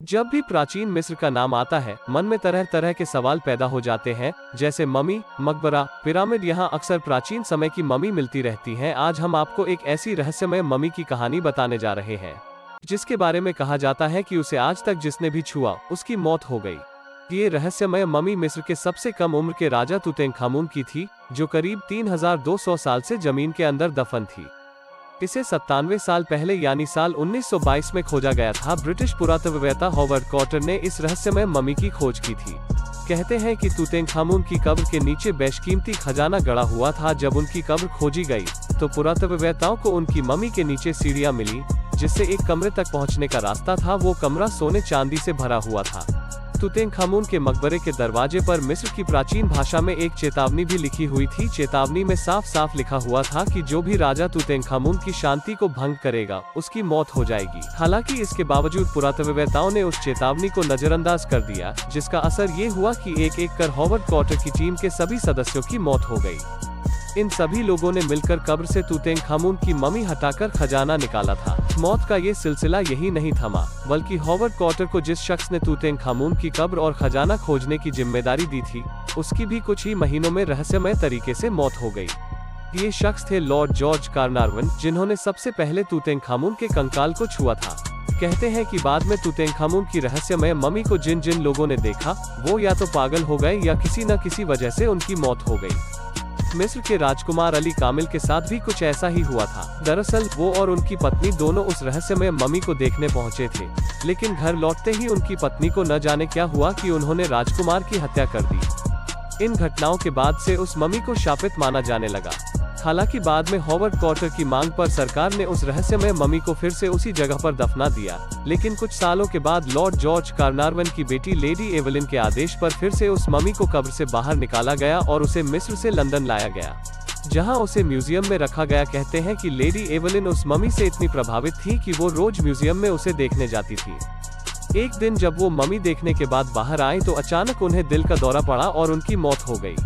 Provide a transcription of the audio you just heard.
जब भी प्राचीन मिस्र का नाम आता है, मन में तरह तरह के सवाल पैदा हो जाते हैं, जैसे मम्मी, मकबरा, पिरामिड। यहाँ अक्सर प्राचीन समय की मम्मी मिलती रहती हैं। आज हम आपको एक ऐसी रहस्यमय मम्मी की कहानी बताने जा रहे हैं, जिसके बारे में कहा जाता है कि उसे आज तक जिसने भी छुआ, उसकी मौत हो गई। ये रहस्यमय मम्मी मिस्र के सबसे कम उम्र के राजा तुतनखामुन की थी, जो करीब 3200 साल से जमीन के अंदर दफन थी। इसे 97 साल पहले यानी साल 1922 में खोजा गया था। ब्रिटिश पुरातत्ववेत्ता हॉवर्ड कॉटर ने इस रहस्यमय मम्मी की खोज की थी। कहते हैं कि तुतनखामुन की कब्र के नीचे बेशकीमती खजाना गड़ा हुआ था। जब उनकी कब्र खोजी गई, तो पुरातत्ववेत्ताओं को उनकी मम्मी के नीचे सीढ़ियां मिली, जिससे एक कमरे तक पहुंचने का रास्ता था। वो कमरा सोने चांदी से भरा हुआ था। तुतनखामुन के मकबरे के दरवाजे पर मिस्र की प्राचीन भाषा में एक चेतावनी भी लिखी हुई थी। चेतावनी में साफ साफ लिखा हुआ था कि जो भी राजा तुतनखामुन की शांति को भंग करेगा, उसकी मौत हो जाएगी। हालांकि इसके बावजूद पुरातत्ववेत्ताओं ने उस चेतावनी को नजरअंदाज कर दिया, जिसका असर ये हुआ कि एक एक कर हॉवर्ड कॉटर की टीम के सभी सदस्यों की मौत हो गई। इन सभी लोगों ने मिलकर कब्र से तुतनखामुन की मम्मी हटाकर खजाना निकाला था। मौत का ये सिलसिला यही नहीं थमा, बल्कि हॉवर्ड कॉटर को जिस शख्स ने तुतनखामुन की कब्र और खजाना खोजने की जिम्मेदारी दी थी, उसकी भी कुछ ही महीनों में रहस्यमय तरीके से मौत हो गई। ये शख्स थे लॉर्ड जॉर्ज कार्नारवन, जिन्होंने सबसे पहले तुतनखामुन के कंकाल को छुआ था। कहते हैं कि बाद में तुतनखामुन की रहस्यमय मम्मी को जिन जिन लोगों ने देखा, वो या तो पागल हो गए या किसी न किसी वजह से उनकी मौत हो गई। मिस्र के राजकुमार अली कामिल के साथ भी कुछ ऐसा ही हुआ था। दरअसल वो और उनकी पत्नी दोनों उस रहस्यमय मम्मी को देखने पहुंचे थे, लेकिन घर लौटते ही उनकी पत्नी को न जाने क्या हुआ कि उन्होंने राजकुमार की हत्या कर दी। इन घटनाओं के बाद से उस मम्मी को शापित माना जाने लगा। हालांकि बाद में हॉवर्ड कॉटर की मांग पर सरकार ने उस रहस्यमय मम्मी को फिर से उसी जगह पर दफना दिया, लेकिन कुछ सालों के बाद लॉर्ड जॉर्ज कार्नारवन की बेटी लेडी एवलिन के आदेश पर फिर से उस मम्मी को कब्र से बाहर निकाला गया और उसे मिस्र से लंदन लाया गया, जहां उसे म्यूजियम में रखा गया। कहते हैं कि लेडी एवलिन उस मम्मी से इतनी प्रभावित थी कि वो रोज म्यूजियम में उसे देखने जाती थी। एक दिन जब वो मम्मी देखने के बाद बाहर आई, तो अचानक उन्हें दिल का दौरा पड़ा और उनकी मौत हो गई।